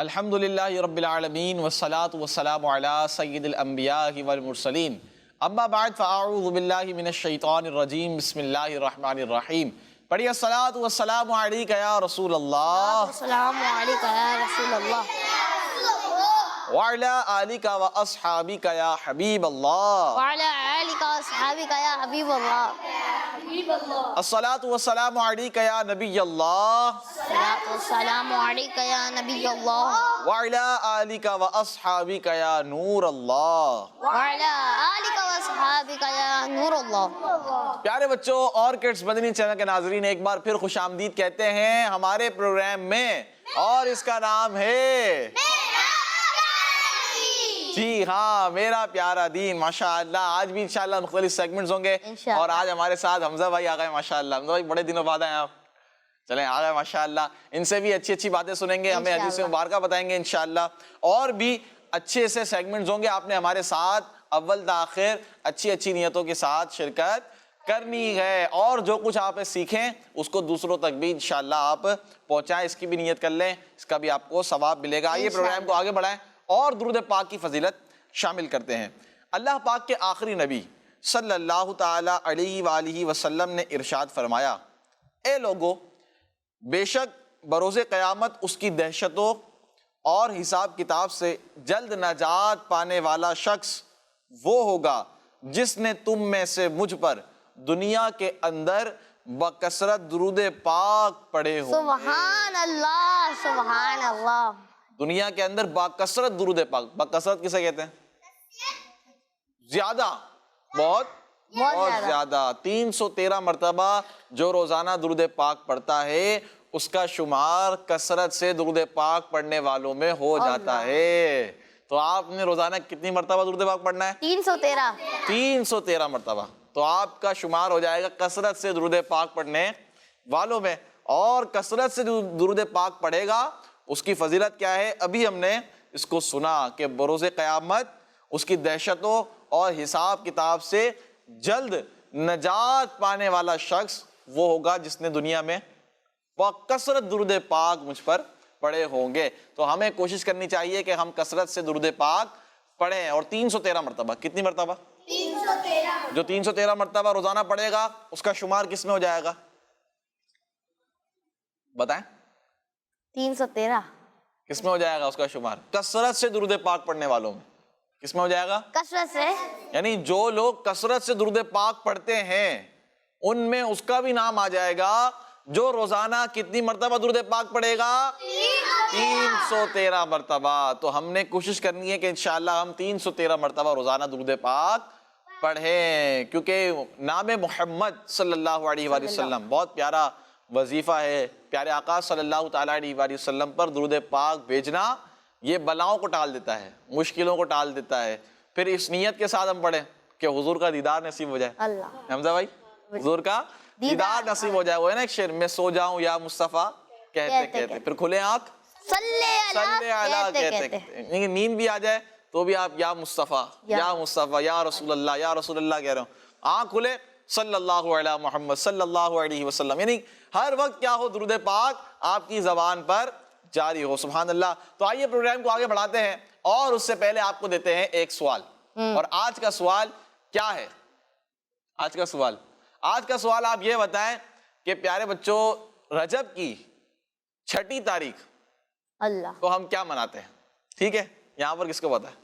الحمدللہ رب العالمین والصلاة والسلام علی سید الانبیاء والمرسلین اما بعد فاعوذ باللہ من الشیطان الرجیم بسم اللہ الرحمن الرحیم. پڑھیے الصلاۃ والسلام علیک یا رسول اللہ السلام علیکم یا رسول اللہ وعلی آلک واصحابک یا حبیب اللہ وعلی آلک واصحابک یا حبیب اللہ. الصلاۃ والسلام علیک یا نبی اللہ الصلاۃ والسلام علیک یا نبی اللہ وعلی آلک واصحابک یا نور اللہ وعلی آلک واصحابک یا نور اللہ. پیارے بچوں اور کڈس مدنی چینل کے ناظرین، ایک بار پھر خوش آمدید کہتے ہیں ہمارے پروگرام میں، اور اس کا نام ہے جی ہاں میرا پیارا دین. ماشاءاللہ آج بھی انشاءاللہ مختلف سیگمنٹس ہوں گے، اور آج ہمارے ساتھ حمزہ بھائی آ گئے. ماشاءاللہ حمزہ بھائی بڑے دنوں بعد آئے آپ. چلیں آ گئے ماشاءاللہ، ان سے بھی اچھی اچھی باتیں سنیں گے، ہمیں حدیث مبارکہ بتائیں گے انشاءاللہ، اور بھی اچھے سے سیگمنٹس ہوں گے. آپ نے ہمارے ساتھ اول تا آخر اچھی اچھی نیتوں کے ساتھ شرکت کرنی ہے، اور جو کچھ آپ سیکھیں اس کو دوسروں تک بھی انشاءاللہ آپ پہنچائیں. اس کی بھی نیت کر لیں، اس کا بھی آپ کو ثواب ملے گا. آئیے پروگرام کو آگے بڑھائیں اور درود پاک کی فضیلت شامل کرتے ہیں. اللہ پاک کے آخری نبی صلی اللہ تعالی علیہ وآلہ وسلم نے ارشاد فرمایا، اے لوگو، بے شک بروز قیامت اس کی دہشتوں اور حساب کتاب سے جلد نجات پانے والا شخص وہ ہوگا جس نے تم میں سے مجھ پر دنیا کے اندر بکثرت درود پاک پڑھے ہو. سبحان اللہ سبحان اللہ. دنیا کے اندر باکثرت درود پاک. باکثرت کسے کہتے ہیں؟ زیادہ، بہت زیادہ. 313 مرتبہ جو روزانہ درود پاک پڑھتا ہے اس کا شمار کثرت سے درود پاک پڑھنے والوں میں ہو جاتا ہے. تو آپ نے روزانہ کتنی مرتبہ درود پاک پڑھنا ہے؟ 313. 313 مرتبہ. تو آپ کا شمار ہو جائے گا کثرت سے درود پاک پڑھنے والوں میں. اور کثرت سے درود پاک پڑھے گا اس کی فضیلت کیا ہے؟ ابھی ہم نے اس کو سنا کہ بروز قیامت اس کی دہشتوں اور حساب کتاب سے جلد نجات پانے والا شخص وہ ہوگا جس نے دنیا میں کثرت درود پاک مجھ پر پڑھے ہوں گے. تو ہمیں کوشش کرنی چاہیے کہ ہم کثرت سے درود پاک پڑھیں. اور 313 مرتبہ. کتنی مرتبہ؟ 313. جو 313 مرتبہ روزانہ پڑھے گا اس کا شمار کس میں ہو جائے گا؟ بتائیں 313 کس میں ہو جائے گا اس کا شمار؟ کثرت سے درود پاک پڑھنے والوں میں. کس میں ہو جائے گا؟ کثرت سے. یعنی جو لوگ کثرت سے درود پاک پڑھتے ہیں ان میں اس کا بھی نام آ جائے گا جو روزانہ کتنی مرتبہ درود پاک پڑھے گا؟ 313 مرتبہ. تو ہم نے کوشش کرنی ہے کہ انشاءاللہ ہم 313 مرتبہ روزانہ درود پاک پڑھیں، کیونکہ نام محمد صلی اللہ علیہ وآلہ وسلم بہت پیارا وظیفہ ہے. پیارے آقا صلی اللہ تعالیٰ علیہ وآلہ وسلم پر درود پاک بھیجنا یہ بلاؤں کو ٹال دیتا ہے، مشکلوں کو ٹال دیتا ہے. پھر اس نیت کے ساتھ ہم پڑھیں کہ حضور کا دیدار نصیب ہو جائے. اللہ حمزہ بھائی، حضور کا دیدار نصیب ہو جائے. وہ ہے نا ایک شعر، میں سو جاؤں یا مصطفیٰ کہتے کہتے، پھر کھلے آنکھ صلی علی کہتے کہتے. نیند بھی آ جائے تو بھی آپ یا مصطفیٰ یا مصطفیٰ یا رسول اللہ یا رسول اللہ کہہ رہے ہوں. آنکھ کھلے صلی اللہ علیہ محمد صلی اللہ علیہ وسلم، یعنی ہر وقت کیا ہو؟ درود پاک آپ کی زبان پر جاری ہو. سبحان اللہ. تو آئیے پروگرام کو آگے بڑھاتے ہیں، اور اس سے پہلے آپ کو دیتے ہیں ایک سوال. اور آج کا سوال کیا ہے؟ آج کا سوال آپ یہ بتائیں کہ پیارے بچوں، رجب کی 6 تاریخ اللہ کو ہم کیا مناتے ہیں؟ ٹھیک ہے، یہاں پر کس کو پتا ہے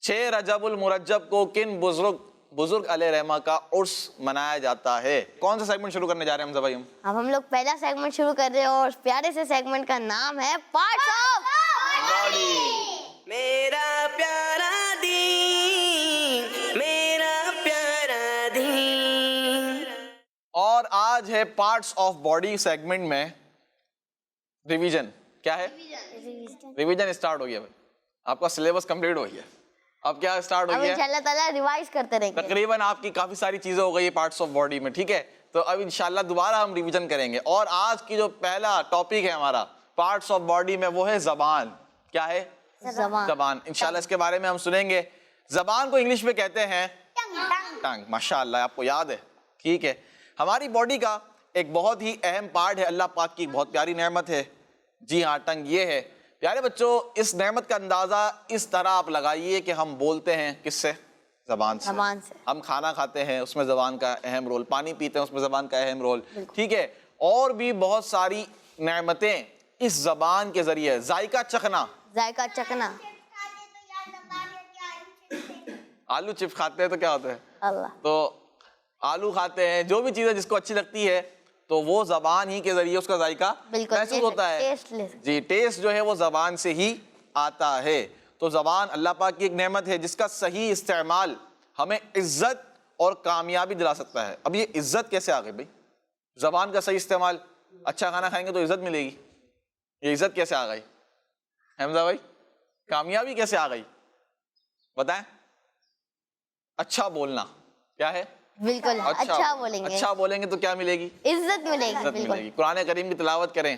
6 رجب المرجب کو کن بزرگ علیہ رحمہ کا عرس منایا جاتا ہے؟ کون سا سیگمنٹ شروع کرنے جا رہے ہیں حمزہ بھائی؟ ہم لوگ پہلا سیگمنٹ شروع کر رہے ہیں، اور پیارے سے سیگمنٹ کا نام ہے پارٹس آف باڈی. میرا پیارا دین، میرا پیارا دین. اور آج ہے پارٹس آف باڈی سیگمنٹ میں ریویژن. کیا ہے؟ ریویژن اسٹارٹ ہو گیا بھائی. آپ کا سلیبس کمپلیٹ ہو گیا. اب کیا اسٹارٹ ہو اب گیا؟ انشاءاللہ تعالیٰ ریوائز کرتے رہیں گے. تقریباً آپ کی کافی ساری چیزیں ہو گئی پارٹس آف باڈی میں. ٹھیک ہے، تو اب انشاءاللہ دوبارہ ہم ریویژن کریں گے. اور آج کی جو پہلا ٹاپک ہے ہمارا پارٹس آف باڈی میں وہ ہے زبان. کیا ہے؟ زبان. انشاءاللہ اس کے بارے میں ہم سنیں گے. زبان کو انگلش میں کہتے ہیں ٹنگ. ماشاءاللہ آپ کو یاد ہے. ٹھیک ہے، ہماری باڈی کا ایک بہت ہی اہم پارٹ ہے، اللہ پاک کی بہت پیاری نعمت ہے. جی ہاں، ٹنگ یہ ہے. پیارے بچوں اس نعمت کا اندازہ اس طرح آپ لگائیے کہ ہم بولتے ہیں کس سے؟ زبان سے. زبان سے. ہم کھانا کھاتے ہیں اس میں زبان کا اہم رول، پانی پیتے ہیں اس میں زبان کا اہم رول، ٹھیک ہے. اور بھی بہت ساری نعمتیں اس زبان کے ذریعے. ذائقہ چکھنا، ذائقہ چکھنا. آلو چپس کھاتے ہیں تو کیا ہوتا ہے؟ اللہ. تو آلو کھاتے ہیں، جو بھی چیزیں جس کو اچھی لگتی ہے تو وہ زبان ہی کے ذریعے اس کا ذائقہ محسوس ہوتا ہے. جی ٹیسٹ جو ہے وہ زبان سے ہی آتا ہے. تو زبان اللہ پاک کی ایک نعمت ہے جس کا صحیح استعمال ہمیں عزت اور کامیابی دلا سکتا ہے. اب یہ عزت کیسے آ گئی بھائی؟ زبان کا صحیح استعمال، اچھا کھانا کھائیں گے تو عزت ملے گی. یہ عزت کیسے آ گئی حمزہ بھائی؟ کامیابی کیسے آ گئی بتائیں؟ اچھا بولنا کیا ہے؟ بالکل اچھا بولیں گے، اچھا بولیں گے تو کیا ملے گی؟ عزت ملے گی. عزت ملے گی. قرآن کریم کی تلاوت کریں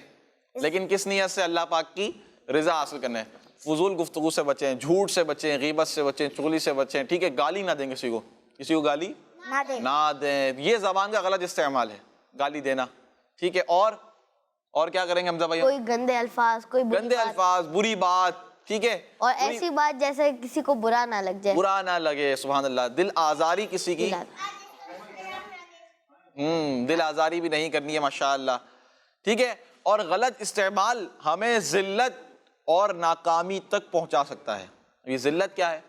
لیکن کس نیت سے؟ اللہ پاک کی رضا حاصل کرنے. فضول گفتگو سے بچیں، جھوٹ سے بچیں، غیبت سے بچیں، چغلی سے بچیں، ٹھیک ہے. گالی نہ دیں کسی کو گالی نہ دیں. یہ زبان کا غلط استعمال ہے گالی دینا، ٹھیک ہے. اور کیا کریں گے حمزہ بھائی؟ کوئی گندے الفاظ، کوئی گندے الفاظ، بری بات، ٹھیک ہے. اور ایسی بات جیسے کسی کو برا نہ لگ جائے، برا نہ لگے. سبحان اللہ. دل آزاری کسی کی دل آزاری بھی نہیں کرنی ہے ماشاءاللہ، ٹھیک ہے. اور غلط استعمال ہمیں ذلت اور ناکامی تک پہنچا سکتا ہے. یہ ذلت کیا ہے؟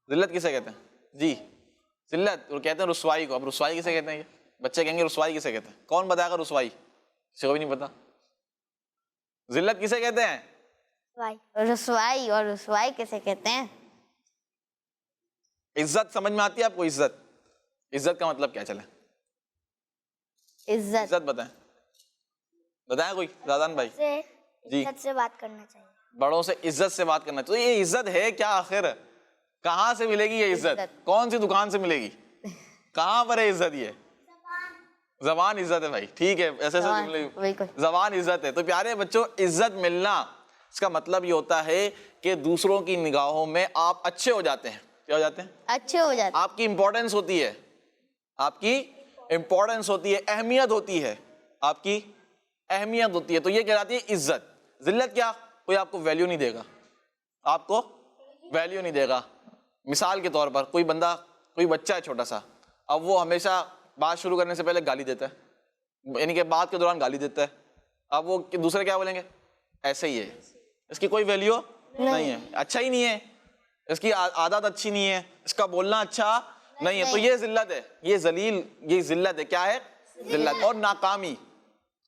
ذلت کسے کہتے ہیں؟ جی ذلت وہ کہتے ہیں رسوائی کو. اب رسوائی کسے کہتے ہیں؟ یہ بچے کہیں گے رسوائی کسے کہتے ہیں؟ کون بتائے گا رسوائی؟ کسی کو بھی نہیں پتا. ذلت کسے کہتے ہیں؟ رسوائی. اور رسوائی کیسے کہتے ہیں؟ عزت سمجھ میں آتی ہے آپ کو؟ عزت کا مطلب کیا؟ چلے عزت بتائیں کوئی. زادان بھائی جی. عزت سے بات کرنا چاہیے، بڑوں سے عزت سے بات کرنا چاہیے. یہ عزت ہے کیا آخر؟ کہاں سے ملے گی یہ عزت؟ کون سی دکان سے ملے گی؟ کہاں پر ہے عزت؟ یہ زبان عزت ہے بھائی، ٹھیک ہے. ایسے زبان عزت ہے. تو پیارے بچوں عزت ملنا اس کا مطلب یہ ہوتا ہے کہ دوسروں کی نگاہوں میں آپ اچھے ہو جاتے ہیں. کیا ہو جاتے ہیں؟ اچھے ہو جاتے ہیں. آپ کی امپورٹنس ہوتی ہے، آپ کی امپورٹنس ہوتی ہے، اہمیت ہوتی ہے، آپ کی اہمیت ہوتی ہے. تو یہ کہلاتی ہے عزت. ذلت کیا؟ کوئی آپ کو ویلیو نہیں دے گا، آپ کو ویلیو نہیں دے گا. مثال کے طور پر کوئی بچہ ہے چھوٹا سا، اب وہ ہمیشہ بات شروع کرنے سے پہلے گالی دیتا ہے، یعنی کہ بات کے دوران گالی دیتا ہے. اب وہ دوسرے کیا بولیں گے؟ ایسے ہی ہے، اس کی کوئی ویلیو نہیں ہے، اچھا ہی نہیں ہے، اس کی عادت اچھی نہیں ہے، اس کا بولنا اچھا نہیں ہے. تو یہ ذلت ہے، یہ ذلت ہے. کیا ہے؟ ذلت. اور ناکامی،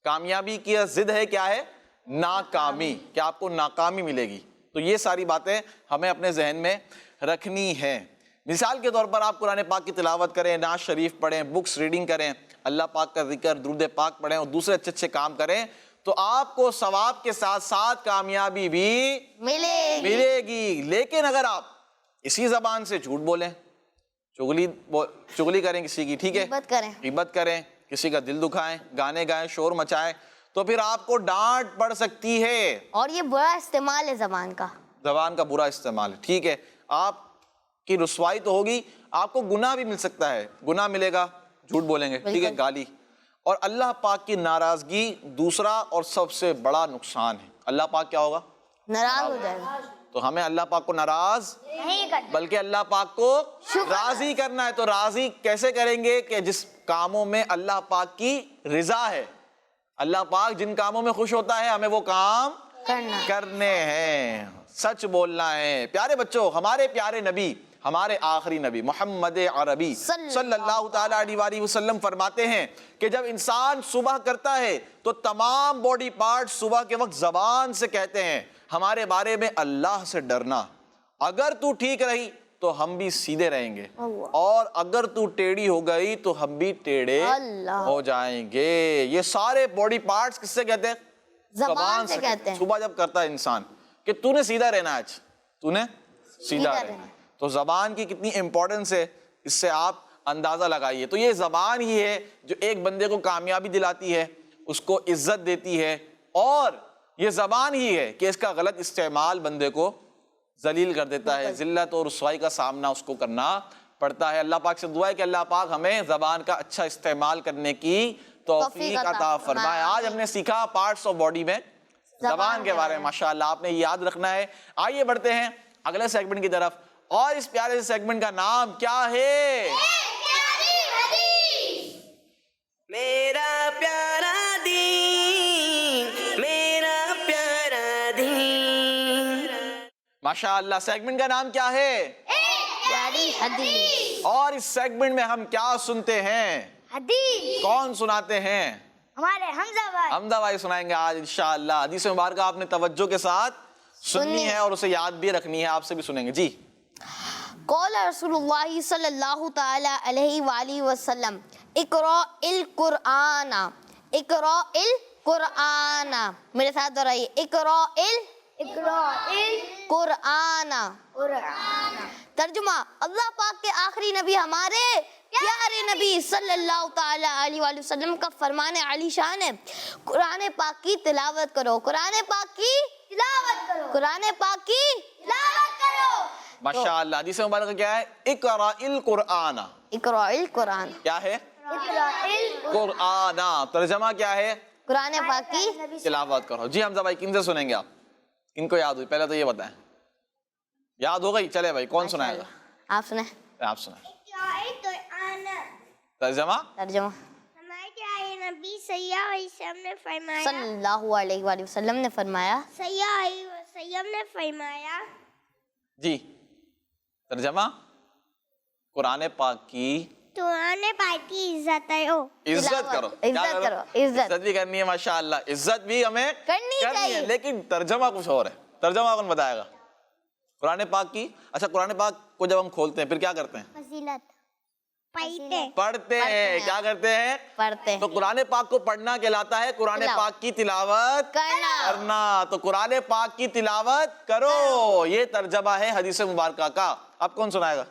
کامیابی کی ضد ہے کیا ہے؟ ناکامی. کہ آپ کو ناکامی ملے گی. تو یہ ساری باتیں ہمیں اپنے ذہن میں رکھنی ہیں. مثال کے طور پر آپ قرآن پاک کی تلاوت کریں، نعت شریف پڑھیں، بکس ریڈنگ کریں، اللہ پاک کا ذکر، درود پاک پڑھیں اور دوسرے اچھے کام کریں تو آپ کو ثواب کے ساتھ ساتھ کامیابی بھی ملے گی. لیکن اگر آپ اسی زبان سے جھوٹ بولیں، چغلی کریں کسی کی، ٹھیک ہے، غیبت کریں، کسی کا دل دکھائیں، گانے گائیں، شور مچائیں، تو پھر آپ کو ڈانٹ پڑ سکتی ہے. اور یہ برا استعمال ہے زبان کا برا استعمال ہے، ٹھیک ہے. آپ کی رسوائی تو ہوگی، آپ کو گناہ بھی مل سکتا ہے. گناہ ملے گا، جھوٹ بولیں گے، ٹھیک ہے، گالی. اور اللہ پاک کی ناراضگی دوسرا اور سب سے بڑا نقصان ہے. اللہ پاک کیا ہوگا؟ ناراض ہو جائے گا. تو ہمیں اللہ پاک کو ناراض نہیں کرنا بلکہ اللہ پاک کو راضی کرنا ہے. تو راضی کیسے کریں گے؟ کہ جس کاموں میں اللہ پاک کی رضا ہے، اللہ پاک جن کاموں میں خوش ہوتا ہے ہمیں وہ کام کرنے ہیں، سچ بولنا ہے. پیارے بچوں ہمارے پیارے نبی، ہمارے آخری نبی محمد عربی صلی اللہ تعالیٰ علیہ وآلہ وسلم فرماتے ہیں کہ جب انسان صبح کرتا ہے تو تمام باڈی پارٹ صبح کے وقت زبان سے کہتے ہیں ہمارے بارے میں اللہ سے ڈرنا. اگر تو ٹھیک رہی تو ہم بھی سیدھے رہیں گے، اور اگر تو ٹیڑھی ہو گئی تو ہم بھی ٹیڑھے ہو جائیں گے. یہ سارے باڈی پارٹس کس سے کہتے ہیں؟ زبان سے کہتے ہیں. صبح جب کرتا ہے انسان کہ تو نے سیدھا رہنا ہے، آج تو نے سیدھا رہنا. تو زبان کی کتنی امپورٹنس ہے اس سے آپ اندازہ لگائیے. تو یہ زبان ہی ہے جو ایک بندے کو کامیابی دلاتی ہے، اس کو عزت دیتی ہے، اور یہ زبان ہی ہے کہ اس کا غلط استعمال بندے کو ذلیل کر دیتا ہے، ذلت اور رسوائی کا سامنا اس کو کرنا پڑتا ہے. اللہ پاک سے دعا ہے کہ اللہ پاک ہمیں زبان کا اچھا استعمال کرنے کی توفیق عطا فرمائے. آج ہم نے سیکھا پارٹس آف باڈی میں زبان کے بارے میں ماشاءاللہ آپ نے یاد رکھنا ہے. آئیے بڑھتے ہیں اگلے سیگمنٹ کی طرف, اور اس پیارے سے سیگمنٹ کا نام کیا ہے؟ میرا پیارا دین, میرا پیارا دین. ماشاءاللہ سیگمنٹ کا نام کیا ہے؟ پیاری حدیث. اور اس سیگمنٹ میں ہم کیا سنتے ہیں؟ حدیث. کون سناتے ہیں؟ ہمارے حمزہ بھائی. حمزہ بھائی سنائیں گے آج انشاءاللہ. حدیث مبارکہ آپ نے توجہ کے ساتھ سننی ہے اور اسے یاد بھی رکھنی ہے. آپ سے بھی سنیں گے. جی. قول رسول اللہ صلی اللہ تعالی علیہ وآلہ وسلم اقرأ القرآن. اقرأ القرآن. میرے ساتھ دہرائیے. اقرأ القرآن. ترجمہ, اللہ پاک کے آخری نبی ہمارے پیارے نبی صلی اللہ تعالی علیہ وآلہ وسلم کا فرمان علی شان ہے, قرآن پاک کی تلاوت کرو. قرآن پاک کی تلاوت کرو. قرآن پاک کی تلاوت کرو. ماشاءاللہ حدیث مبارکہ کیا ہے؟ اقرأ القرآن. اقرأ القرآن کیا ہے؟ قرآن. ترجمہ کیا ہے؟ قرآن پاک کی تلاوت کرو. جی حمزہ بھائی کن سے سنیں گے آپ؟ کن کو یاد ہوئی؟ پہلے تو یہ بتائیں. یاد ہو گئی؟ چلے بھائی کون سنائے گا؟ آپ سنیں. آپ سنائیں. ترجمہ. ترجمہ. ہمارے پیارے نبی صلی اللہ علیہ وسلم نے فرمایا, صلی اللہ علیہ وآلہ وسلم نے فرمایا. صلی اللہ علیہ وسلم نے فرمایا, جی. ترجمہ. قرآن پاک کی قرآن پاک کی عزت کرو. عزت کرو. عزت کرو. عزت بھی کرنی ہے ماشاءاللہ. عزت بھی ہمیں کرنی چاہیے. لیکن ترجمہ کچھ اور ہے. ترجمہ کون بتائے گا؟ قرآن پاک کی. اچھا قرآن پاک کو جب ہم کھولتے ہیں پھر کیا کرتے ہیں؟ فضیلت پڑھتے پڑھتے ہیں. کیا کرتے ہیں؟ پڑھتے. تو قرآن پاک کو پڑھنا کہلاتا ہے قرآن پاک کی تلاوت کرنا. تو قرآن پاک کی تلاوت کرو, یہ ترجمہ ہے حدیث مبارکہ کا. اب کون سنائے گا؟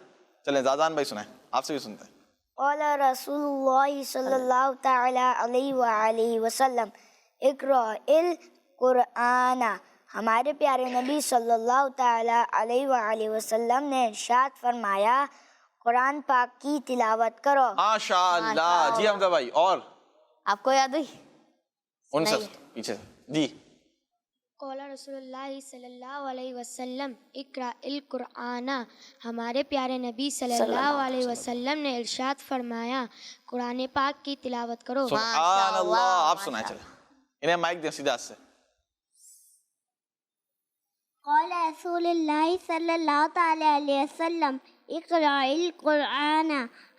چلیں زادان بھائی سنائیں, آپ سے بھی سنتے ہیں. قال رسول اللہ صلی اللہ تعالی علیہ وآلہ وسلم اقرأ القرآن. ہمارے پیارے نبی صلی اللہ تعالی علیہ وآلہ وسلم نے ارشاد فرمایا, قرآن پاک کی تلاوت کرو. ماشاءاللہ. جی حمزہ بھائی. اور آپ کو یاد ہوئی؟ ان سے پیچھے سے. جی. قول رسول اللہ صلی اللہ علیہ وسلم اقرأ القرآن. ہمارے پیارے نبی صلی اللہ علیہ وسلم نے ارشاد فرمایا, قرآن پاک کی تلاوت کرو. سبحان اللہ. آپ سنائیں. چلیں انہیں مائک دیں سیدھا سے. قال رسول اللہ صلی اللہ تعالی علیہ وسلم اقرأ القرآن.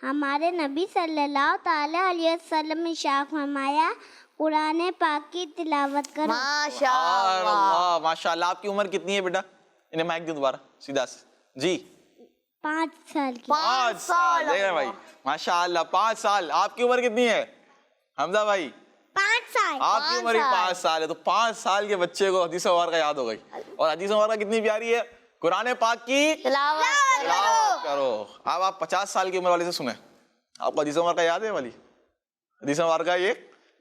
ہمارے نبی صلی اللہ تعالی علیہ وسلم نے ارشاد فرمایا, قرآن پاک کی تلاوت کرو. ماشاءاللہ. ماشاءاللہ. آپ کی عمر کتنی ہے بیٹا؟ انہیں مائک دیں دوبارہ سیدھا سے. جی. 5 سال کی. 5 سال. دیکھیں بھائی ماشاءاللہ 5 سال. آپ کی عمر کتنی ہے حمزہ بھائی؟ 5 سال. آپ کی عمر ہی 5 سال ہے. تو 5 سال کے بچے کو حدیث مبارکہ یاد ہو گئی. اور حدیث مبارکہ کتنی پیاری ہے؟ قرآن پاک کی تلاوت کرو. اب آپ 50 سال کی عمر والے سے سنیں. آپ کو حدیث مبارکہ یاد ہے والی؟ حدیث مبارکہ یہ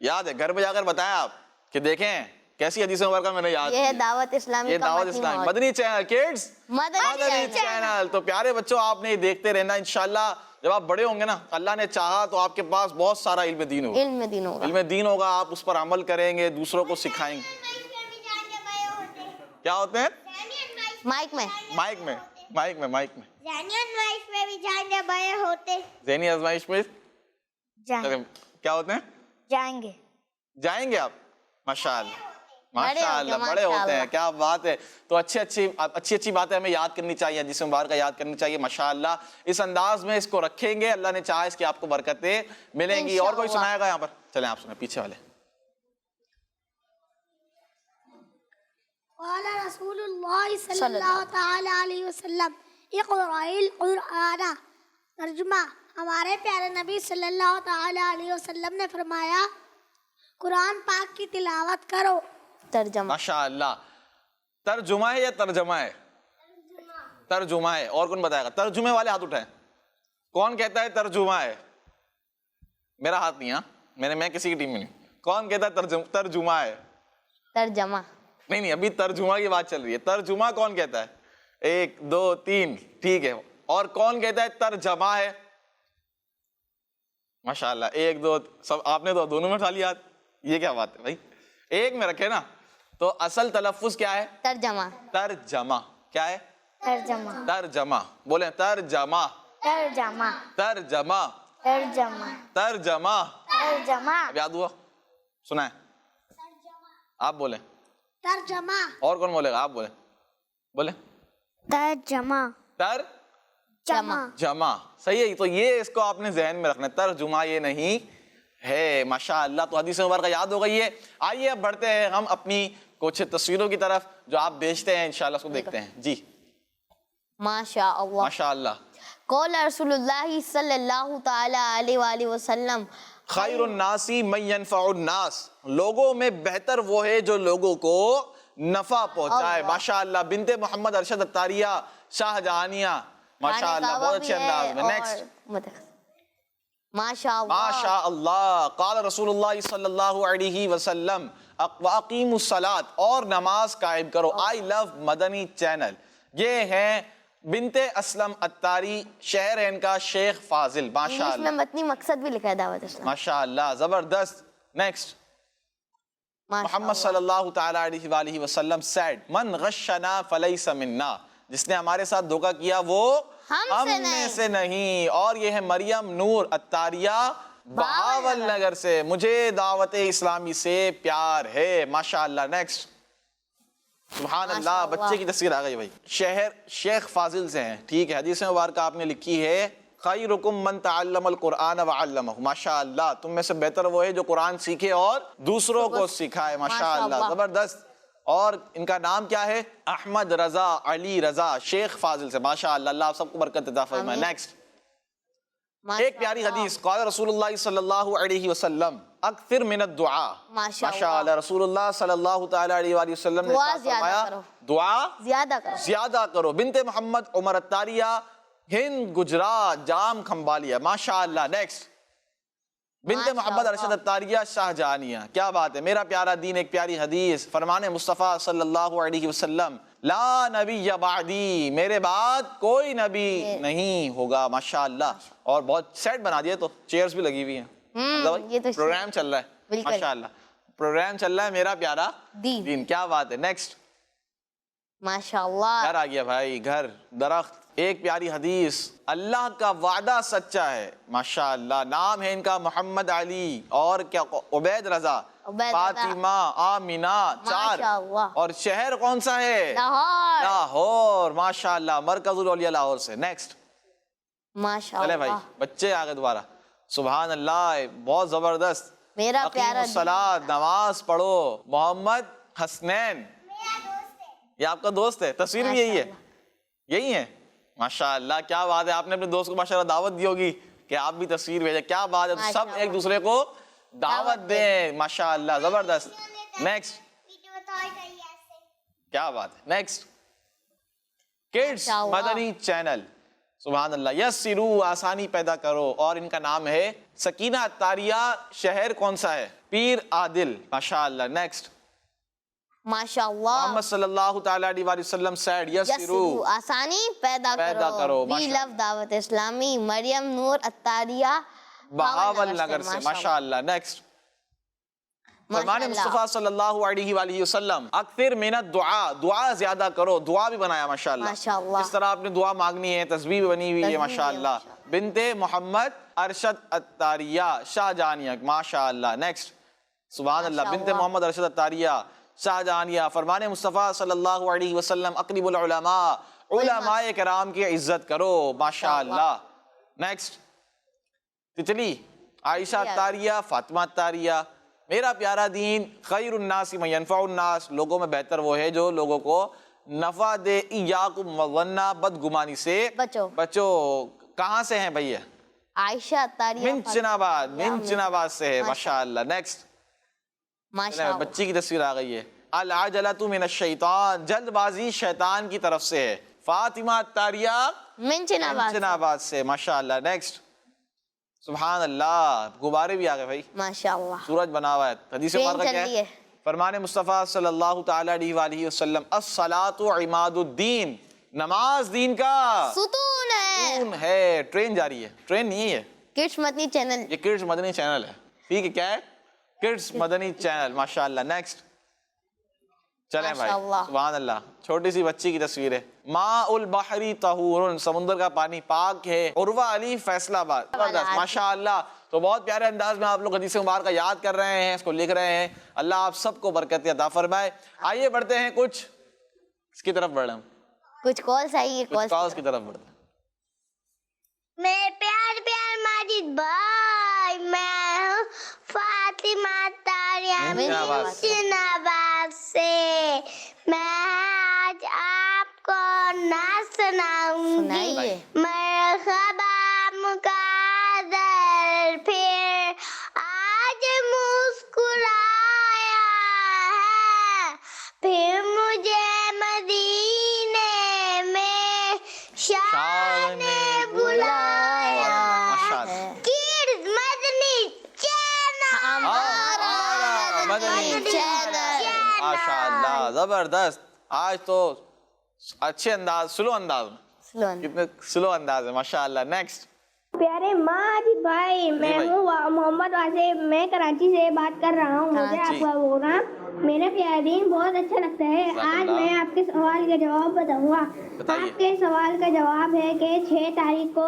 یاد ہے؟ گھر پہ جا کر بتائیں آپ کہ دیکھیں کیسی حدیث مبارکہ میں نے یاد. یہ ہے دعوت اسلامی. یہ دعوت اسلامی مدنی چینل کڈز مدنی چینل. تو پیارے بچوں آپ نے دیکھتے رہنا. انشاءاللہ جب آپ بڑے ہوں گے نا, اللہ نے چاہا تو آپ کے پاس بہت سارا علم دین ہوگا. علم دین ہوگا. آپ اس پر عمل کریں گے, دوسروں کو سکھائیں گے. کیا ہوتے ہیں؟ مائک میں. مائک میں. مائک میں. مائک میں. ذہنی آزمائش میں بھی جانے بڑے ہوتے. ذہنی آزمائش میں کیا ہوتے ہیں؟ جائیں گے. جائیں گے آپ. ماشاءاللہ. ماشاءاللہ بڑے ہوتے ہیں. کیا بات ہے. تو اچھی باتیں ہمیں یاد کرنی چاہیے, حدیث مبارکہ یاد کرنی چاہیے. ماشاءاللہ اس انداز میں اس کو رکھیں گے, اللہ نے چاہا اس کی آپ کو برکتیں ملیں گی. اور کوئی سنائے گا یہاں پر؟ چلیں آپ سنیں پیچھے والے. قال رسول اللہ صلی اللہ تعالی علیہ وسلم اقرأ القرآن. ترجمہ. ہمارے پیارے نبی صلی اللہ تعالی علیہ وسلم نے فرمایا, قرآن پاک کی تلاوت کرو. ترجمہ. ماشاءاللہ. ترجمہ ہے یا ترجمہ ہے؟ ترجمہ ہے. اور کون بتائے گا؟ ترجمے والے ہاتھ اٹھائیں. کون کہتا ہے ترجمہ ہے؟ میرا ہاتھ نہیں. ہاں میں کسی کی ٹیم میں نہیں. کون کہتا ہے ترجمہ ہے؟ ترجمہ. نہیں ابھی ترجمہ کی بات چل رہی ہے. ترجمہ کون کہتا ہے؟ 1 2 3. ٹھیک ہے. اور کون کہتا ہے ترجمہ ہے؟ ماشاءاللہ 1 2 سب. آپ نے تو دونوں میں اٹھا لیا. یہ کیا بات ہے بھائی؟ ایک میں رکھے نا. تو اصل تلفظ کیا ہے؟ ترجمہ. ترجمہ. کیا ہے؟ ترجمہ. ترجمہ. بولیں ترجمہ. ترجمہ. ترجمہ. ترجمہ. ترجمہ. ترجمہ. اب یاد ہوا؟ سنا ہے؟ آپ بولیں. ترجمہ. اور کون بولے گا؟ آپ بولیں. بولیں. ترجمہ. ترجمہ. صحیح ہے. تو یہ اس کو آپ نے ذہن میں رکھنا ہے، ترجمہ یہ نہیں ہے. ماشاءاللہ. تو حدیث مبارکہ یاد ہو گئی ہے. آئیے اب بڑھتے ہیں ہم اپنی کچھ تصویروں کی طرف جو آپ بھیجتے ہیں، انشاءاللہ اس کو دیکھتے ہیں. جی ماشاء اللہ. ماشاءاللہ. قول رسول اللہ صلی اللہ تعالی علیہ وآلہ وسلم خیر الناس من ینفع الناس. لوگوں میں بہتر وہ ہے جو لوگوں کو نفع پہنچائے. ماشاءاللہ. بنت محمد ارشد اتاریہ شاہ جہانیہ. ماشاءاللہ. بہت اچھے انداز میں. نیکسٹ. ماشاء اللہ. ماشاء اللہ. قال رسول اللہ صلی اللہ علیہ وسلم واقیموا الصلاۃ. اور نماز قائم کرو. آئی لو مدنی چینل. یہ ہیں بنت اسلم اتاری. شہر ہے ان کا شیخ فاضل. ماشاء اس میں اللہ. متنی مقصد بھی لکھا ہے دعوت اسلام. ماشاء اللہ. زبردست. نیکسٹ. محمد صلی اللہ تعالی علیہ وآلہ وسلم said من غشنا فلیس منا. جس نے ہمارے ساتھ دھوکہ کیا وہ ہم میں سے نہیں. اور یہ ہے مریم نور اتاریہ بہاول نگر سے. مجھے دعوت اسلامی سے پیار ہے. ماشاءاللہ. نیکسٹ. سبحان اللہ. بچے کی تصویر آ گئی بھائی. شہر شیخ فاضل سے ہیں. ٹھیک ہے. حدیث مبارکہ آپ نے لکھی ہے خیرکم من تعلم القرآن وعلمہ. ماشاءاللہ. تم میں سے بہتر وہ ہے جو قرآن سیکھے اور دوسروں کو سکھائے. ماشاءاللہ. زبردست. اور ان کا نام کیا ہے؟ احمد رضا علی رضا شیخ فاضل سے. ماشاءاللہ. اللہ آپ سب کو برکت عطا فرمائے. نیکسٹ. ایک پیاری حدیث. قال رسول اللہ صلی اللہ علیہ وسلم اکثر من الدعاء. ماشاءاللہ. رسول اللہ صلی اللہ تعالی علیہ وآلہ وسلم نے فرمایا دعا زیادہ کرو. بنت محمد عمر اتاریہ ہند گجرات جام کھمبالیا. ماشاءاللہ. نیکسٹ. بنت محمد ارشد اتاریہ شاہ جہانیہ. کیا بات ہے. میرا پیارا دین. ایک پیاری حدیث. فرمان مصطفیٰ صلی اللہ علیہ وسلم لا نبی بعدی. میرے بعد کوئی نبی نہیں ہوگا. ماشاءاللہ. اور بہت سیٹ بنا دیا. تو چیئرز بھی لگی ہوئی ہیں. پروگرام چل رہا ہے. ماشاءاللہ. پروگرام چل رہا ہے. میرا پیارا دین. کیا بات ہے. نیکسٹ. ماشاءاللہ. گھر آ گیا بھائی. گھر درخت. ایک پیاری حدیث. اللہ کا وعدہ سچا ہے. ماشاءاللہ. نام ہے ان کا محمد علی اور کیا عبید رضا فاطمہ آمینہ. 4. اور شہر کون سا ہے؟ لاہور. ماشاءاللہ. مرکز الاولیاء لاہور سے. نیکسٹ. چلے بھائی بچے آگے دوبارہ. سبحان اللہ. بہت زبردست. میرا پیارا الصلاۃ. نماز پڑھو. محمد حسنین. یہ آپ کا دوست ہے. تصویر بھی یہی ہے. یہی ہے. ماشاءاللہ. کیا بات ہے. آپ نے اپنے دوست کو ماشاءاللہ دعوت دی ہوگی کہ آپ بھی تصویر بھیجیں. کیا بات ہے. سب ایک دوسرے کو دعوت دیں. ماشاءاللہ. زبردست. نیکسٹ. کیا بات ہے. نیکسٹ. کڈز مدنی چینل. سبحان اللہ. یسرو. آسانی پیدا کرو. اور ان کا نام ہے سکینہ اتاریہ. شہر کون سا ہے؟ پیر عادل. ماشاءاللہ. نیکسٹ. ماشاءاللہ. محمد صلی اللہ تعالی علیہ وآلہ وسلم said یسرو. آسانی پیدا کرو. We love دعوت اسلامی. مریم نور اتاریہ بہاول نگر سے. ماشاءاللہ. نیکسٹ. فرمان مصطفیٰ صلی اللہ علیہ وآلہ وسلم اکثر من الدعاء. دعا زیادہ کرو. دعا بھی بنایا. ماشاءاللہ. اس طرح آپ نے دعا مانگنی ہے. تسبیح بنی ہوئی ہے. ماشاءاللہ. بنت محمد ارشد اتاریہ شاہ جہانیہ. ماشاءاللہ. نیکسٹ. سبحان اللہ. بنت محمد ارشد اتاریہ شاہ جہانیہ. فرمان مصطفیٰ صلی اللہ علیہ وسلم اقرب العلماء. علماء کرام کی عزت کرو. ماشاءاللہ. نیکسٹ. تتلی. عائشہ اتاریہ فاطمہ اتاریہ. میرا پیارا دین. خیر الناس من ینفع الناس. لوگوں میں بہتر وہ ہے جو لوگوں کو نفع دے. ایاکم والظن. بدگمانی سے بچو. کہاں سے ہیں بھیا؟ عائشہ اتاریہ من چناباد. من چناباد سے ہے. ماشاءاللہ. نیکسٹ. بچی کی تصویر آ گئی ہے. العجلۃ من الشیطان. جلد بازی شیطان کی طرف سے ہے. فاطمہ اتاریہ من چناباد سے. ماشاءاللہ. نیکسٹ. سبحان اللہ. غبارے بھی آ گئے بھائی. ماشاءاللہ. سورج بنا ہوا ہے. حدیث مبارکہ کیا ہے؟ فرمان مصطفیٰ صلی اللہ تعالی علیہ وآلہ وسلم الصلاۃ عماد الدین. نماز دین کا ستون ہے. ٹرین جا رہی ہے. ٹرین نہیں ہے. کڈز مدنی چینل. یہ کڈز مدنی چینل ہے. ٹھیک ہے. کیا ہے؟ کڈز مدنی چینل. ماشاءاللہ. نیکسٹ. چلیں بھائی ماشاءاللہ۔ سبحان اللہ. چھوٹی سی بچی کی تصویر ہے. ماء البحری طہور، سمندر کا پانی پاک ہے. عروہ علی فیصل آباد. زبردست ماشاء اللہ. تو بہت پیارے انداز میں آپ لوگ حدیث مبارکہ یاد کر رہے ہیں، اس کو لکھ رہے ہیں. اللہ آپ سب کو برکت عطا فرمائے. آئیے بڑھتے ہیں کچھ اس کی طرف، بڑھیں کچھ کالس آئیے، کچھ کالز کی طرف بڑھتے ہیں. میرے پیار پیار ماجد بھائی، میں ہوں فاطمہ طاہرہ کیا بات ہے. اسلام آباد سے. میں آج آپ کو نعت سناؤں گی. سنائیے. مرحبا مقدر پھر آج مسکرایا ہے، پھر مجھے مدینے میں شاہ نے بلایا. ماشاء اللہ. کیڈز مدنی چینل. مدنی چینل. ماشاء اللہ زبردست. آج تو اچھے انداز، سلو انداز میں، سلون. کتنے سلو انداز ہے ماشاء اللہ. نیکسٹ. پیارے ماجد بھائی، میں بھائی. ہوں محمد واسف، میں کراچی سے بات کر رہا ہوں. مجھے کراچی. آپ کا پروگرام میرا پیارا دین بہت اچھا لگتا ہے. آج میں آپ کے سوال کا جواب بتاؤں گا. بتائیے. آپ کے سوال کا جواب ہے کہ 6 تاریخ کو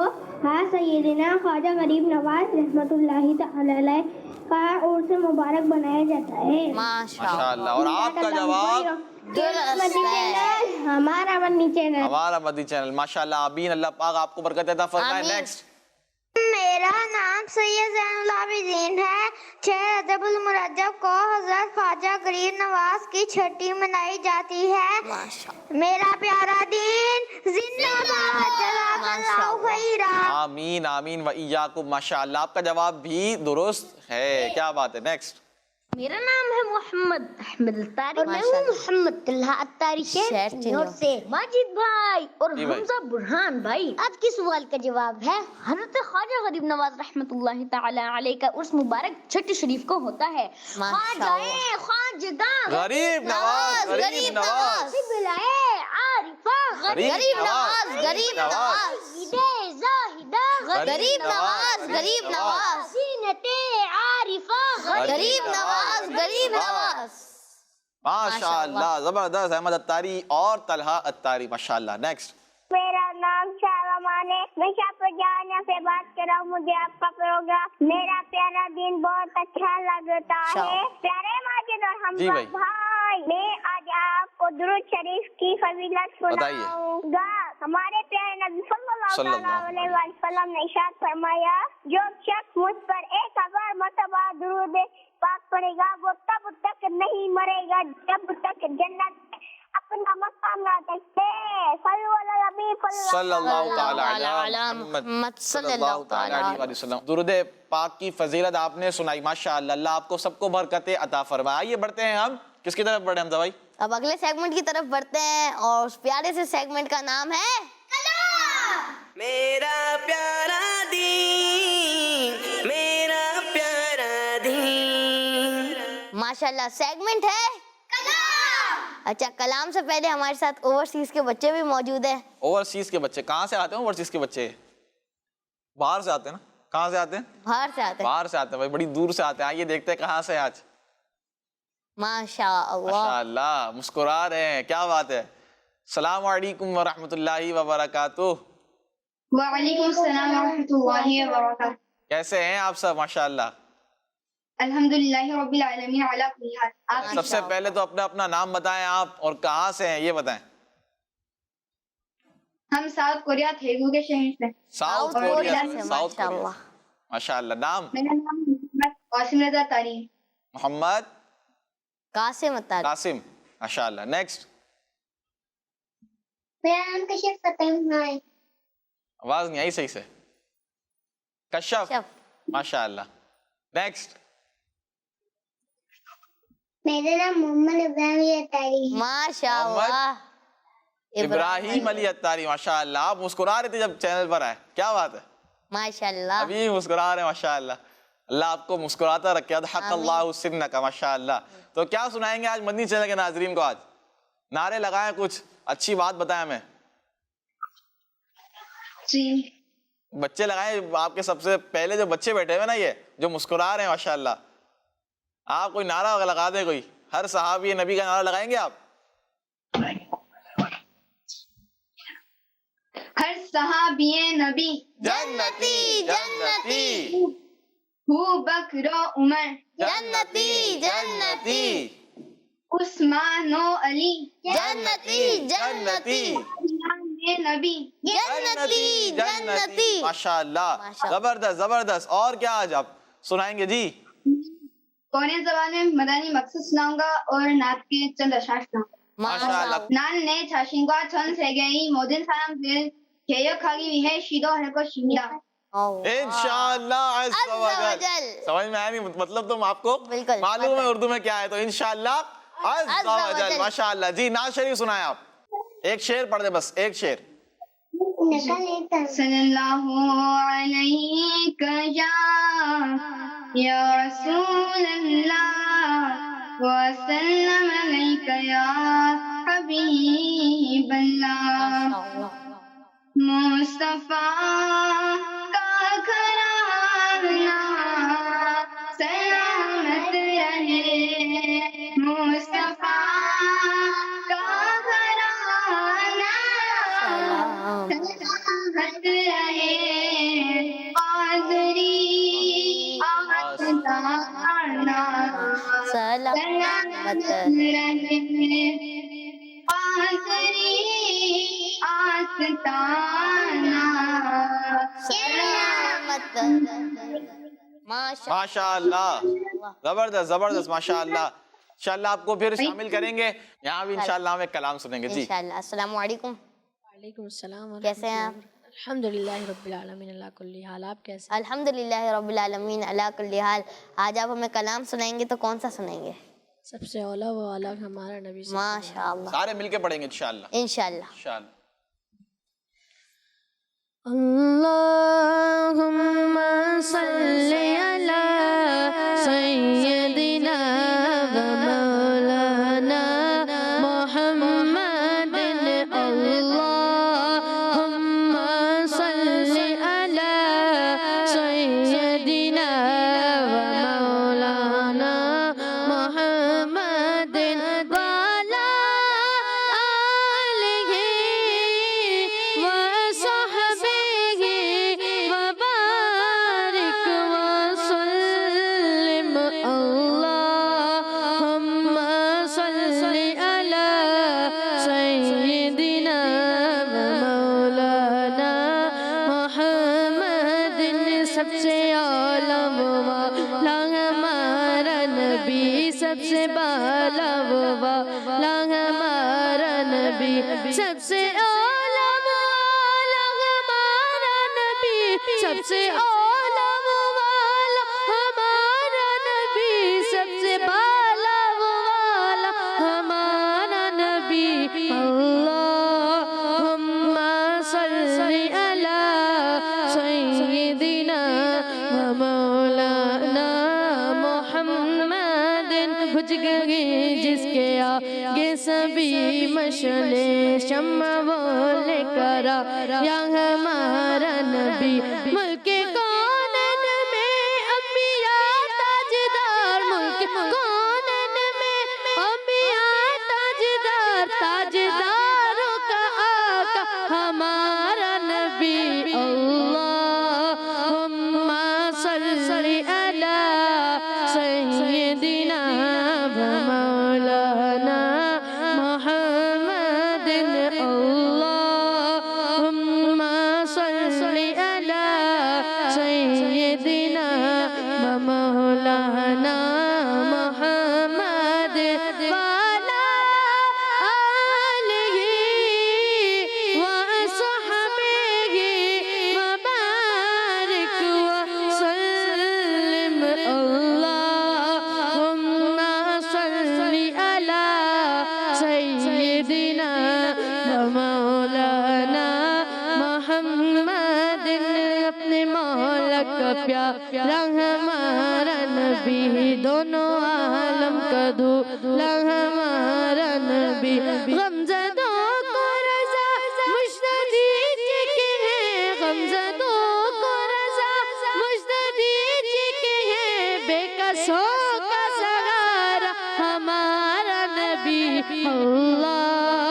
سیدنا خواجہ غریب نواز رحمۃ اللہ تعالی علیہ کا عرس مبارک بنایا جاتا ہے. ماشاء ماشاء اللہ. اور آپ کا جواب مدنی چینل، ہمارا مدنی چینل. ہمارا مدنی چینل. ماشاء اللہ. آمین. اللہ پاک آپ کو برکت عطا فرمائے. آمین. نیکسٹ. میرا نام سید زین العابدین ہے. 6 رجب المرجب کو حضرت خواجہ غریب نواز کی چھٹی منائی جاتی ہے. ماشاء میرا پیارا دین زندہ باد. جزاک اللہ خیرا. آمین آمین و ایاکم. ماشاء اللہ. آپ کا جواب بھی درست ہے. کیا بات ہے. نیکسٹ. میرا نام ہے محمد احمد الطاری، اور میں ماشاء ہوں محمد طلحہ الطاری کے شہر چنور سے. ماجد بھائی اور جی بھائی. حمزہ برہان بھائی، آپ کے سوال کا جواب ہے حضرت خواجہ غریب نواز رحمۃ اللہ تعالی علیہ کا عرس مبارک چھٹی شریف کو ہوتا ہے. ماشاء اللہ. خواجگاں غریب نواز، غریب نواز، بلائے عارفہ غریب نواز، غریب نواز، زاہدہ غریب نواز، غریب نواز، زینت عارفہ غریب نواز، غریب نواز. ماشاء اللہ. زبردست. احمد الطاری اور طلحہ الطاری. ماشاء اللہ. نیکسٹ. میرا نام شاہرمان ہے، میں شاپور جانا سے بات کر رہا ہوں. مجھے آپ کا پروگرام میرا پیارا دین بہت اچھا لگتا ہے. پیارے ماجد اور جی حمزہ بھائی. بھائی، میں آج آپ کو درود شریف کی فضیلت بتائیے. سناؤں گا. ہمارے پیارے نبی صلی اللہ علیہ وسلم نے ارشاد فرمایا، جو شخص مجھ پر 1000 مرتبہ درود پاک پڑے گا وہ تب تک نہیں مرے گا جب تک جنت اپنا مقام نہ دیکھے. صلی اللہ تعالی علی علی محمد صلی اللہ تعالی علیہ وسلم. درود پاک کی فضیلت آپ نے سنائی. ماشاء اللہ. اللہ آپ کو سب کو برکت عطا فرمائے. آئیے بڑھتے ہیں ہم کس کی طرف بڑھیں حمزہ بھائی؟ اب اگلے سیگمنٹ کی طرف بڑھتے ہیں اور اس پیارے سے سیگمنٹ کا نام ہے میرا پیارا دین، میرا پیارا دین. ماشاءاللہ. سیگمنٹ ہے اچھا. کلام سے پہلے ہمارے ساتھ اوورسیز کے بچے بھی موجود ہیں. اوورسیز کے بچے کہاں سے آتے ہیں؟ اوورسیز کے بچے باہر سے آتے ہیں نا؟ کہاں سے آتے ہیں؟ باہر سے آتے ہیں. باہر سے آتے ہیں بھائی، بڑی دور سے آتے ہیں. آئیے دیکھتے ہیں کہاں سے آج. ماشاء اللہ. ماشاء اللہ. مسکرا رہے ہیں. کیا بات ہے. السلام علیکم ورحمۃ اللہ وبرکاتہ. وعلیکم السلام ورحمۃ اللہ وبرکاتہ. کیسے ہیں آپ سب؟ ماشاء اللہ. الحمدللہ رب العالمین علی کل حال. آپ سب سے پہلے تو اپنا نام بتائیں آپ اور کہاں سے ہیں یہ بتائیں. ہم ساؤتھ کوریا تھیگو کے شہر سے. ساؤتھ کوریا کوریا سے. سے. ساؤتھ ماشاء کوریا اللہ. سے. ماشاء اللہ. نام؟ میرا نام محمد قاسم رضا طاری. محمد قاسم الطاری. قاسم. ماشاء اللہ. نیکسٹ. میرا نام کشف فتح ہے. آواز نہیں آئی صحیح سے. کشف. شف. ماشاء اللہ. نیکسٹ. میرا نام محمد ابراہیم اطاری. ماشاء محمد اللہ. ابراہیم علی اطاری. ماشاء اللہ. آپ مسکرا رہے تھے جب چینل پر آئے. کیا بات ہے. ماشاء اللہ. ابھی مسکرا رہے ہیں. ماشاء اللہ. اللہ آپ کو مسکراتا رکھے. حق اللہ سنک. ماشاء اللہ. تو کیا سنائیں گے آج مدنی چینل کے ناظرین کو؟ آج نعرے لگائیں، کچھ اچھی بات بتائیں ہمیں. جی بچے لگائیں. آپ کے سب سے پہلے جو بچے بیٹھے ہوئے نا یہ جو مسکرا رہے ہیں ماشاء اللہ، آپ کوئی نعرہ لگا دیں. کوئی ہر صحابی نبی کا نعرہ لگائیں گے آپ؟ ہر صحابی نبی جنتی جنتی ہو بکر و عمر جنتی جنتی عثمان و علی جنتی جنتی نبی جنتی جنتی ماشاء اللہ ماشاء اللہ۔ زبردست زبردست. اور کیا آج آپ سنائیں گے جی؟ قرآن زبان میں مدنی مقصد سناؤں گا اور نعت کے چند اشعار سناؤں گا. ماشاء اللہ. 난 내 자신과 전 세계의 모든 사람들 개혁하기 위해 시도할 것입니다. انشاءاللہ عز و جل. سمجھ میں آیا نہیں مطلب تو آپ کو بالکل معلوم ہے اردو میں کیا ہے، تو انشاءاللہ عز و جل. ماشاءاللہ جی نعت شریف سنائیں آپ. ایک شعر پڑھ دیں بس، ایک شعر. صلی اللہ علیہ یا رسول اللہ وسلم علیک یا حبیب اللہ. مصطفیٰ کا گھرانہ سلامت رہے، مصطفیٰ کا گھرانہ سلامت رہے. قادری آستانہ سلامت رہے، قادری آستانہ سلامت ماشاء اللہ زبردست زبردست ماشاء اللہ. انشاءاللہ آپ کو پھر شامل کریں گے یہاں بھی انشاءاللہ ہم ایک کلام سنیں گے جی. انشاءاللہ. السلام علیکم. وعلیکم السلام. کیسے ہیں آپ؟ الحمدللہ رب العالمین علی کل حال. آپ کیسے؟ الحمدللہ رب العالمین علی کل حال. آج آپ ہمیں کلام سنائیں گے تو کون سا سنائیں گے؟ سب سے اولا و اعلیٰ ہمارا نبی صلی ماشاءاللہ. سارے مل کے پڑھیں گے انشاءاللہ. انشاءاللہ. انشاءاللہ. اللہم صلی علی سیدنا و مولانا محمد. اللہم صلی علی سیدنا و مولانا محمد وعلی آلہ وصحبہ وبارک وسلم. اللہم صلی علی سیدنا و مولانا محمد. سب سے اعلیٰ و اعلیٰ ہمارا نبی، سب سے بالا و اعلیٰ ہمارا نبی، سب سے اعلیٰ و اعلیٰ ہمارا نبی، سب سے اعلیٰ و اعلیٰ ہمارا نبی، سب سے بالا و اعلیٰ ہمارا نبی. اللہم صلی علی سیدنا و مولانا محمد. بجھ گئی جس کے آگے سبھی مشعلیں، شمع وہ لے کر یا ہمارا نبی. ملک کونین میں انبیاء تاجدار، ملک کونین میں انبیاء تاجدار، تاجداروں کا آقا ہمارا نبی. اللہم صلی علی سیدنا و مولانا محمد. اللہم صلی علی سیدنا و مولانا محمد وعلی آلہ وصحبہ وبارک وسلم. اللہم صلی علی سیدنا و مولانا محمد. اپنے مولا کا پیارا ہمارا نبی، دونوں عالم کا دولا ہمارا نبی. غمزدوں کو رضا مجددی کے ہیں، غمزدوں کو رضا مجددی کے ہیں، بے کسوں کا سہارا ہمارا نبی. اللہ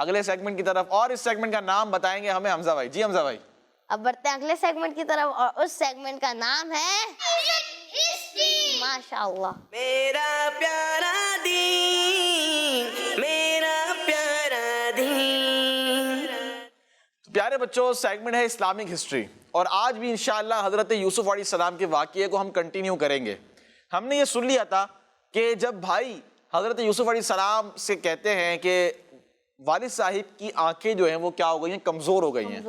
اگلے سیگمنٹ کی طرف، اور اس سیگمنٹ کا نام بتائیں گے ہمیں حمزہ بھائی. جی حمزہ بھائی. اب بڑھتے ہیں اگلے سیگمنٹ کی طرف، اور اس سیگمنٹ کا نام ہے ماشاء اللہ. میرا پیارا دین، میرا پیارا دین. پیارے بچوں، سیگمنٹ ہے اسلامک ہسٹری، اور آج بھی انشاءاللہ حضرت یوسف علیہ السلام کے واقعے کو ہم کنٹینیو کریں گے. ہم نے یہ سن لیا تھا کہ جب بھائی حضرت یوسف علیہ السلام سے کہتے ہیں کہ والد صاحب کی آنکھیں جو ہیں وہ کیا ہو گئی ہیں، کمزور ہو گئی ہیں،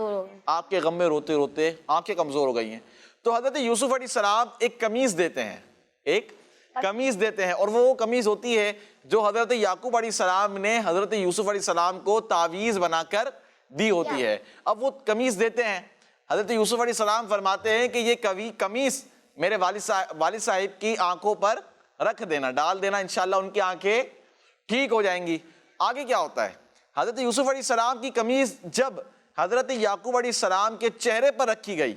آپ کے غم میں روتے روتے آنکھیں کمزور ہو گئی ہیں، تو حضرت یوسف علیہ السلام ایک قمیض دیتے ہیں، ایک قمیض دیتے ہیں، اور وہ قمیض ہوتی ہے جو حضرت یعقوب علیہ السلام نے حضرت یوسف علیہ السلام کو تعویذ بنا کر دی ہوتی ہے. اب وہ قمیض دیتے ہیں، حضرت یوسف علیہ السلام فرماتے ہیں کہ یہ قمیض میرے والد صاحب کی آنکھوں پر رکھ دینا، ڈال دینا، انشاءاللہ ان کی آنکھیں ٹھیک ہو جائیں گی. آگے کیا ہوتا ہے؟ حضرت یوسف علیہ السلام کی قمیض جب حضرت یعقوب علیہ السلام کے چہرے پر رکھی گئی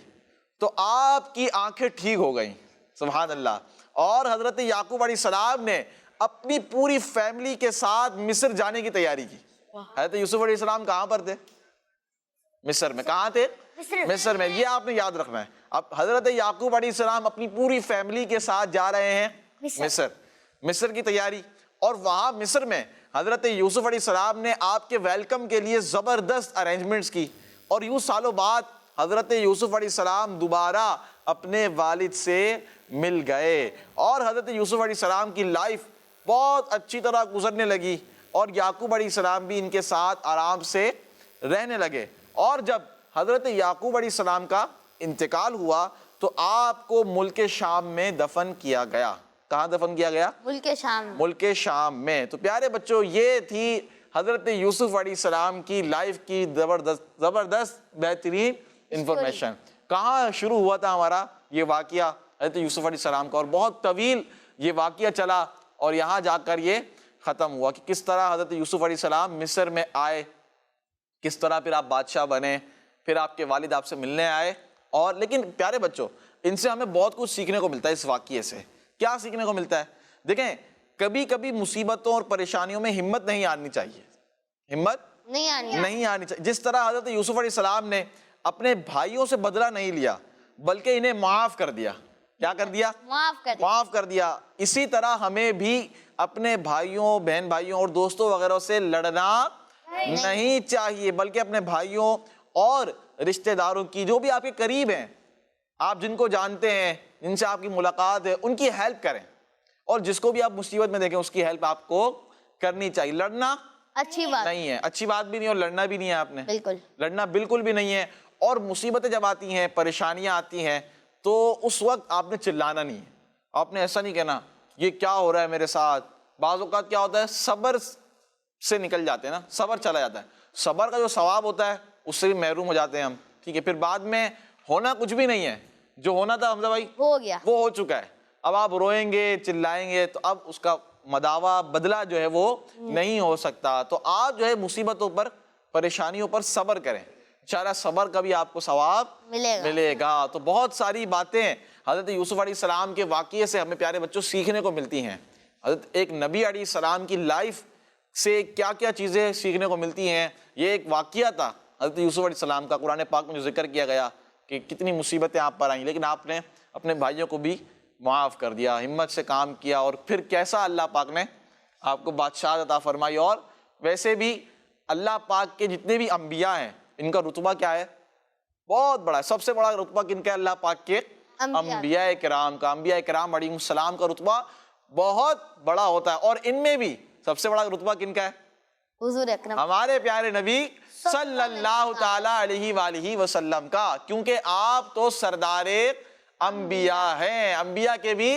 تو آپ کی آنکھیں ٹھیک ہو گئیں. سبحان اللہ. اور حضرت یعقوب علیہ السلام نے اپنی پوری فیملی کے ساتھ مصر جانے کی تیاری کی. حضرت یوسف علیہ السلام کہاں پر تھے؟ مصر میں. کہاں تھے؟ مصر میں. یہ آپ نے یاد رکھنا ہے. اب حضرت یعقوب علیہ السلام اپنی پوری فیملی کے ساتھ جا رہے ہیں مصر کی تیاری، اور وہاں مصر میں حضرت یوسف علیہ السلام نے آپ کے ویلکم کے لیے زبردست ارینجمنٹس کی، اور یوں سالوں بعد حضرت یوسف علیہ السلام دوبارہ اپنے والد سے مل گئے، اور حضرت یوسف علیہ السلام کی لائف بہت اچھی طرح گزرنے لگی، اور یعقوب علیہ السلام بھی ان کے ساتھ آرام سے رہنے لگے. اور جب حضرت یعقوب علیہ السلام کا انتقال ہوا تو آپ کو ملک شام میں دفن کیا گیا. کہاں دفن کیا گیا؟ ملک شام میں. تو پیارے بچوں، یہ تھی حضرت یوسف علیہ السلام کی لائف کی زبردست بہترین انفارمیشن. کہاں شروع ہوا تھا ہمارا یہ واقعہ؟ حضرت یوسف علیہ السلام کا، اور بہت طویل یہ واقعہ چلا، اور یہاں جا کر یہ ختم ہوا کہ کس طرح حضرت یوسف علیہ السلام مصر میں آئے، کس طرح پھر آپ بادشاہ بنے، پھر آپ کے والد آپ سے ملنے آئے. اور لیکن پیارے بچوں، ان سے ہمیں بہت کچھ سیکھنے کو ملتا ہے. اس واقعے سے کیا سیکھنے کو ملتا ہے؟ دیکھیں، کبھی کبھی مصیبتوں اور پریشانیوں میں ہمت نہیں آنی چاہیے، ہمت نہیں آنی چاہیے. جس طرح حضرت یوسف علیہ السلام نے اپنے بھائیوں سے بدلہ نہیں لیا بلکہ انہیں معاف کر دیا. کیا کر دیا؟ معاف کر دیا. اسی طرح ہمیں بھی اپنے بھائیوں، بہن بھائیوں اور دوستوں وغیرہ سے لڑنا نہیں چاہیے، بلکہ اپنے بھائیوں اور رشتہ داروں کی، جو بھی آپ کے قریب ہیں، آپ جن کو جانتے ہیں، جن سے آپ کی ملاقات ہے، ان کی ہیلپ کریں، اور جس کو بھی آپ مصیبت میں دیکھیں اس کی ہیلپ آپ کو کرنی چاہیے. لڑنا اچھی بات نہیں ہے، اچھی بات بھی نہیں، اور لڑنا بھی نہیں ہے. آپ نے بالکل لڑنا بالکل بھی نہیں ہے. اور مصیبتیں جب آتی ہیں، پریشانیاں آتی ہیں، تو اس وقت آپ نے چلانا نہیں ہے، آپ نے ایسا نہیں کہنا یہ کیا ہو رہا ہے میرے ساتھ. بعض اوقات کیا ہوتا ہے، صبر سے نکل جاتے ہیں نا، صبر چلا جاتا ہے، صبر کا جو ثواب ہوتا ہے اس سے بھی محروم ہو جاتے ہیں ہم. ٹھیک ہے، پھر بعد میں ہونا کچھ بھی نہیں ہے، جو ہونا تھا حمزہ بھائی ہو گیا، وہ ہو چکا ہے. اب آپ روئیں گے، چلائیں گے، تو اب اس کا مداوع، بدلہ جو ہے وہ نہیں ہو سکتا. تو آپ جو ہے مصیبتوں پر، پریشانیوں پر صبر کریں، انشاءاللہ صبر کا بھی آپ کو ثواب ملے گا. تو بہت ساری باتیں حضرت یوسف علیہ السلام کے واقعے سے ہمیں پیارے بچوں سیکھنے کو ملتی ہیں. حضرت ایک نبی علیہ السلام کی لائف سے کیا کیا چیزیں سیکھنے کو ملتی ہیں. یہ ایک واقعہ تھا حضرت یوسف علیہ السلام کا، قرآن پاک میں جو ذکر کیا گیا کہ کتنی مصیبتیں آپ پر آئیں، لیکن آپ نے اپنے بھائیوں کو بھی معاف کر دیا، ہمت سے کام کیا، اور پھر کیسا اللہ پاک نے آپ کو بادشاہ عطا فرمائی. اور ویسے بھی اللہ پاک کے جتنے بھی انبیاء ہیں، ان کا رتبہ کیا ہے؟ بہت بڑا ہے. سب سے بڑا رتبہ کن کا ہے؟ اللہ پاک کے انبیاء کرام کا. انبیاء کرام علیہ السلام کا رتبہ بہت بڑا ہوتا ہے، اور ان میں بھی سب سے بڑا رتبہ کن کا ہے؟ حضور اکرم، ہمارے پیارے نبی صلی اللہ تعالی علیہ وآلہ وسلم کا، کیونکہ آپ تو سردار انبیاء ہیں، انبیاء کے بھی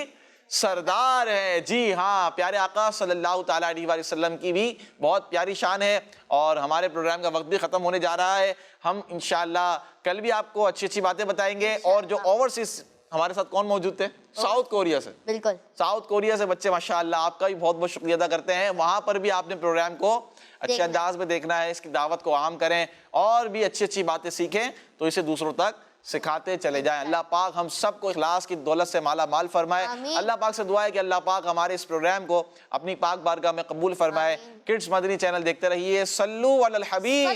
سردار ہیں. جی ہاں، پیارے آقا صلی اللہ تعالی علیہ وآلہ وسلم کی بھی بہت پیاری شان ہے. اور ہمارے پروگرام کا وقت بھی ختم ہونے جا رہا ہے. ہم انشاءاللہ کل بھی آپ کو اچھی اچھی باتیں بتائیں گے. اور جو اوورسیز ہمارے ساتھ کون موجود تھے؟ ساؤتھ کوریا سے. بالکل ساؤتھ کوریا سے بچے ماشاءاللہ آپ کا بھی بہت بہت شکریہ ادا کرتے ہیں. وہاں پر بھی آپ نے پروگرام کو اچھے انداز میں دیکھنا ہے، اس کی دعوت کو عام کریں، اور بھی اچھی اچھی باتیں سیکھیں تو اسے دوسروں تک سکھاتے چلے جائیں. اللہ پاک ہم سب کو اخلاص کی دولت سے مالا مال فرمائے. اللہ پاک سے دعا ہے کہ اللہ پاک ہمارے اس پروگرام کو اپنی پاک بارگاہ میں قبول فرمائے. کڈز مدنی چینل دیکھتے رہیے. صلو علی الحبیب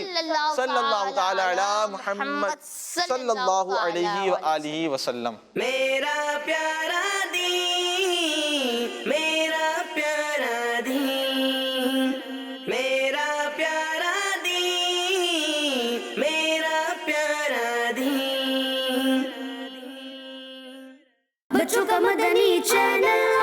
صلی اللہ تعالی علی محمد صلی اللہ علیہ وآلہ وسلم. میرا پیارا دین، میرا پیارا دین، میرا پیارا دین، میرا پیارا دین. بچوں کا مدنی چینل